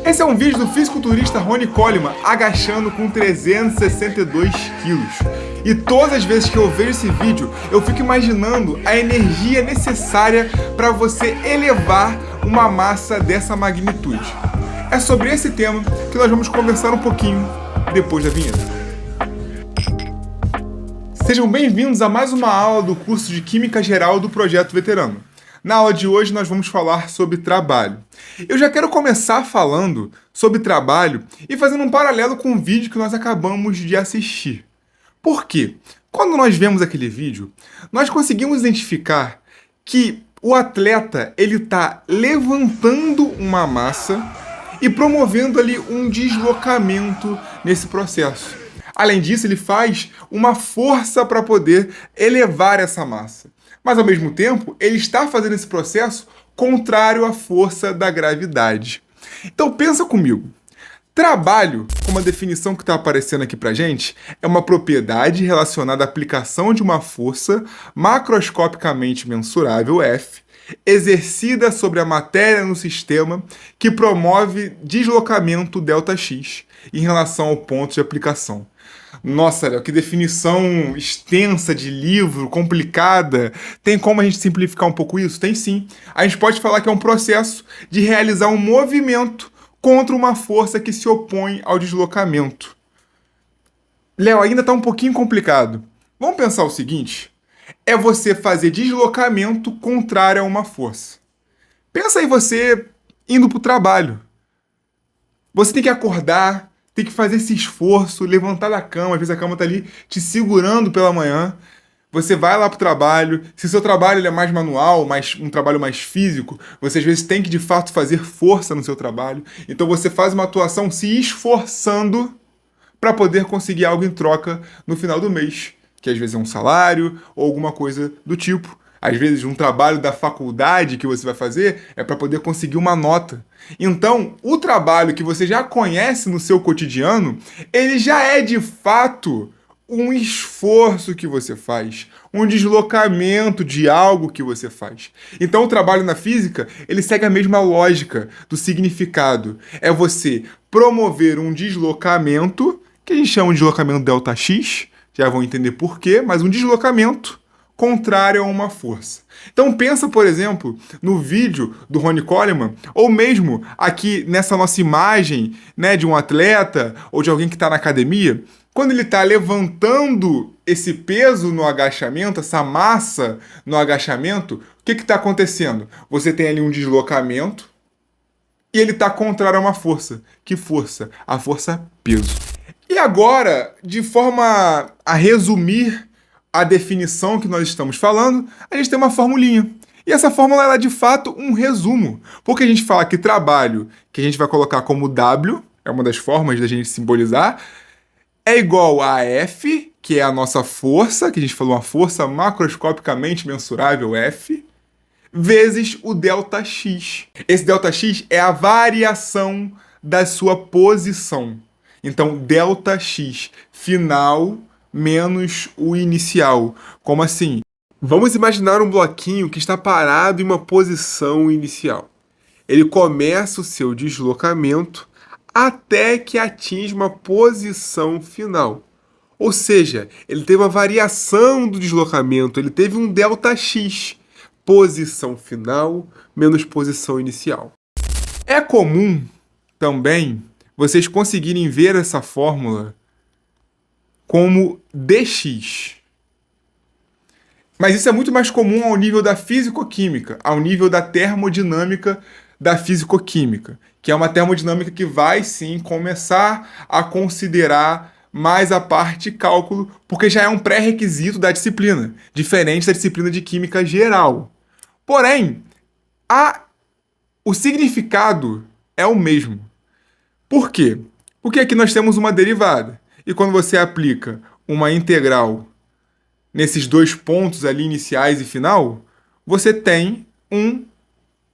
Esse é um vídeo do fisiculturista Ronnie Coleman agachando com 362 quilos. E todas as vezes que eu vejo esse vídeo, eu fico imaginando a energia necessária para você elevar uma massa dessa magnitude. É sobre esse tema que nós vamos conversar um pouquinho depois da vinheta. Sejam bem-vindos a mais uma aula do curso de Química Geral do Projeto Veterano. Na aula de hoje nós vamos falar sobre trabalho. Eu já quero começar falando sobre trabalho e fazendo um paralelo com o vídeo que nós acabamos de assistir. Por quê? Quando nós vemos aquele vídeo, nós conseguimos identificar que o atleta ele está levantando uma massa e promovendo ali um deslocamento nesse processo. Além disso, ele faz uma força para poder elevar essa massa. Mas, ao mesmo tempo, ele está fazendo esse processo contrário à força da gravidade. Então, pensa comigo. Trabalho, como a definição que está aparecendo aqui para gente, é uma propriedade relacionada à aplicação de uma força macroscopicamente mensurável, F, exercida sobre a matéria no sistema que promove deslocamento ΔX em relação ao ponto de aplicação. Nossa, Léo, que definição extensa de livro, complicada. Tem como a gente simplificar um pouco isso? Tem sim. A gente pode falar que é um processo de realizar um movimento contra uma força que se opõe ao deslocamento. Léo, ainda está um pouquinho complicado. Vamos pensar o seguinte: é você fazer deslocamento contrário a uma força. Pensa aí você indo para o trabalho. Você tem que acordar, tem que fazer esse esforço, levantar da cama, às vezes a cama está ali te segurando pela manhã. Você vai lá para o trabalho. Se o seu trabalho ele é mais manual, um trabalho mais físico, você às vezes tem que de fato fazer força no seu trabalho. Então você faz uma atuação se esforçando para poder conseguir algo em troca no final do mês, que às vezes é um salário ou alguma coisa do tipo. Às vezes um trabalho da faculdade que você vai fazer é para poder conseguir uma nota. Então, o trabalho que você já conhece no seu cotidiano, ele já é de fato um esforço que você faz, um deslocamento de algo que você faz. Então, o trabalho na física, ele segue a mesma lógica do significado. É você promover um deslocamento, que a gente chama de deslocamento ΔX, já vão entender por quê, mas um deslocamento contrário a uma força. Então pensa, por exemplo, no vídeo do Ronnie Coleman, ou mesmo aqui nessa nossa imagem, né, de um atleta ou de alguém que está na academia, quando ele está levantando esse peso no agachamento, essa massa no agachamento, o que está acontecendo? Você tem ali um deslocamento e ele está contrário a uma força. Que força? A força peso. E agora, de forma a resumir a definição que nós estamos falando, a gente tem uma formulinha. E essa fórmula ela é de fato um resumo. Porque a gente fala que trabalho, que a gente vai colocar como W, é uma das formas da gente simbolizar, é igual a F, que é a nossa força, que a gente falou uma força macroscopicamente mensurável, F, vezes o ΔX. Esse ΔX é a variação da sua posição. Então, ΔX final menos o inicial. Como assim? Vamos imaginar um bloquinho que está parado em uma posição inicial. Ele começa o seu deslocamento até que atinja uma posição final. Ou seja, ele teve uma variação do deslocamento, ele teve um ΔX, posição final menos posição inicial. É comum também vocês conseguirem ver essa fórmula como dx. Mas isso é muito mais comum ao nível da fisicoquímica, ao nível da termodinâmica da fisicoquímica, que é uma termodinâmica que vai sim começar a considerar mais a parte de cálculo, porque já é um pré-requisito da disciplina, diferente da disciplina de química geral. Porém, o significado é o mesmo. Por quê? Porque aqui nós temos uma derivada. E quando você aplica uma integral nesses dois pontos ali iniciais e final, você tem um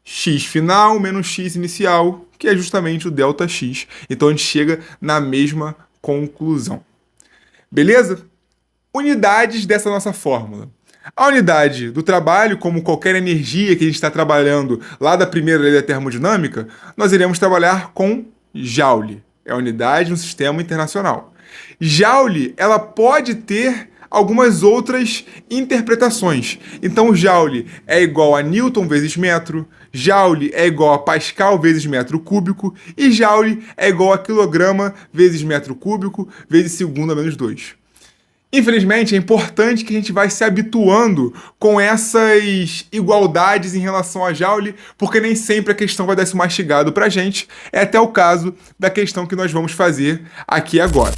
x final menos x inicial, que é justamente o ΔX. Então a gente chega na mesma conclusão. Beleza? Unidades dessa nossa fórmula. A unidade do trabalho, como qualquer energia que a gente está trabalhando lá da primeira lei da termodinâmica, nós iremos trabalhar com Joule. É a unidade no sistema internacional. Joule, ela pode ter algumas outras interpretações. Então, Joule é igual a Newton vezes metro, Joule é igual a Pascal vezes metro cúbico, e Joule é igual a quilograma vezes metro cúbico vezes segundo a menos 2. Infelizmente, é importante que a gente vá se habituando com essas igualdades em relação a Joule, porque nem sempre a questão vai dar esse mastigado pra gente. É até o caso da questão que nós vamos fazer aqui agora.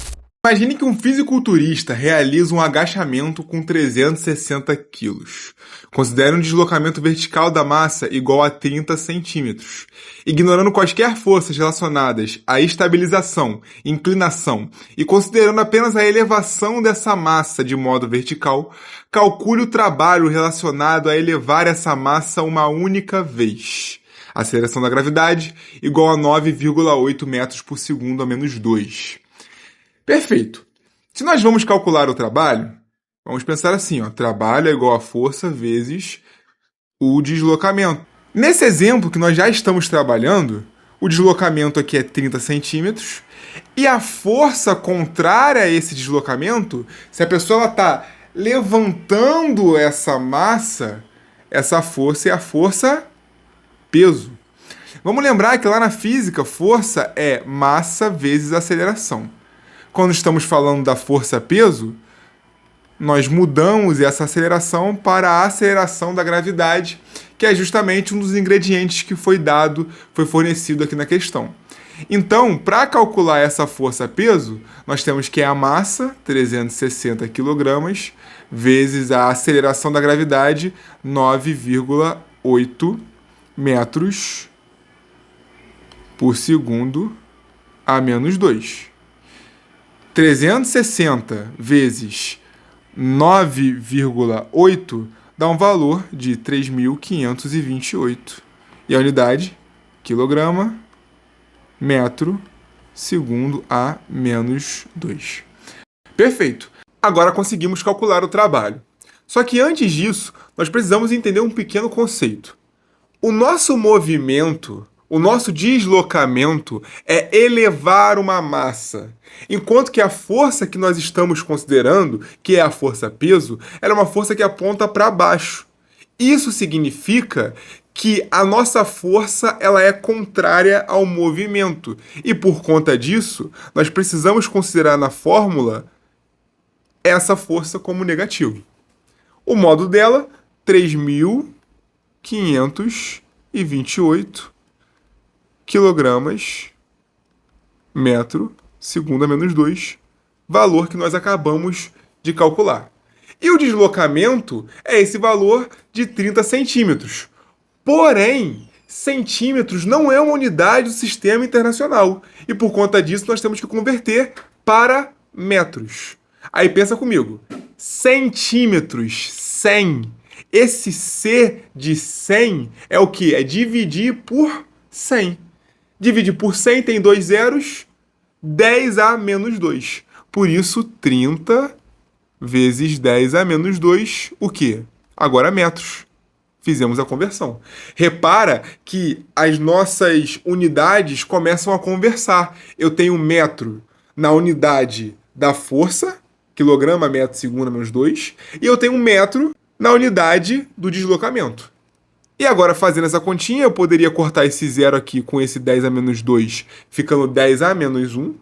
Imagine que um fisiculturista realiza um agachamento com 360 quilos. Considere um deslocamento vertical da massa igual a 30 centímetros. Ignorando quaisquer forças relacionadas à estabilização, inclinação e considerando apenas a elevação dessa massa de modo vertical, calcule o trabalho relacionado a elevar essa massa uma única vez. Aceleração da gravidade igual a 9,8 metros por segundo a menos 2. Perfeito. Se nós vamos calcular o trabalho, vamos pensar assim, ó, trabalho é igual a força vezes o deslocamento. Nesse exemplo que nós já estamos trabalhando, o deslocamento aqui é 30 centímetros, e a força contrária a esse deslocamento, se a pessoa está levantando essa massa, essa força é a força peso. Vamos lembrar que lá na física, força é massa vezes aceleração. Quando estamos falando da força-peso, nós mudamos essa aceleração para a aceleração da gravidade, que é justamente um dos ingredientes que foi fornecido aqui na questão. Então, para calcular essa força-peso, nós temos que a massa, 360 kg, vezes a aceleração da gravidade, 9,8 metros por segundo a menos 2. 360 vezes 9,8 dá um valor de 3.528. E a unidade, quilograma, metro, segundo a menos 2. Perfeito. Agora conseguimos calcular o trabalho. Só que antes disso, nós precisamos entender um pequeno conceito. O nosso movimento, o nosso deslocamento é elevar uma massa, enquanto que a força que nós estamos considerando, que é a força-peso, ela é uma força que aponta para baixo. Isso significa que a nossa força ela é contrária ao movimento, e por conta disso, nós precisamos considerar na fórmula essa força como negativo. O modo dela, 3.528 quilogramas metro segundo a menos 2, valor que nós acabamos de calcular. E o deslocamento é esse valor de 30 centímetros. Porém, centímetros não é uma unidade do sistema internacional. E por conta disso, nós temos que converter para metros. Aí pensa comigo. Centímetros, 100. Esse C de 100 é o quê? É dividir por 100. Dividir por 100 tem 2 zeros, 10 a menos 2. Por isso, 30 vezes 10 a menos 2, o quê? Agora metros. Fizemos a conversão. Repara que as nossas unidades começam a conversar. Eu tenho metro na unidade da força, quilograma, metro, segundo a menos 2, e eu tenho um metro na unidade do deslocamento. E agora, fazendo essa continha, eu poderia cortar esse zero aqui com esse 10 a menos 2, ficando 10 a menos 1.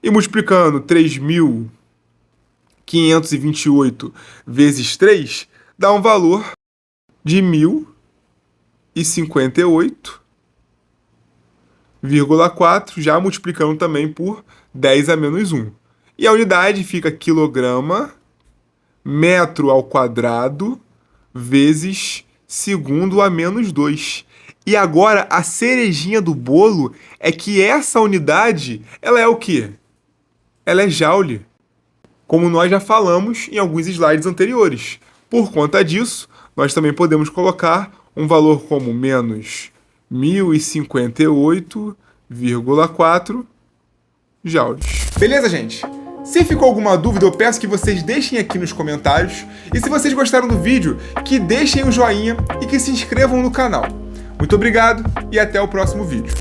E multiplicando 3.528 vezes 3, dá um valor de 1.058,4, já multiplicando também por 10 a menos 1. E a unidade fica quilograma, metro ao quadrado, vezes segundo a menos 2. E agora, a cerejinha do bolo é que essa unidade, ela é o quê? Ela é joule, como nós já falamos em alguns slides anteriores. Por conta disso, nós também podemos colocar um valor como menos 1.058,4 joules. Beleza, gente? Se ficou alguma dúvida, eu peço que vocês deixem aqui nos comentários. E se vocês gostaram do vídeo, que deixem um joinha e que se inscrevam no canal. Muito obrigado e até o próximo vídeo.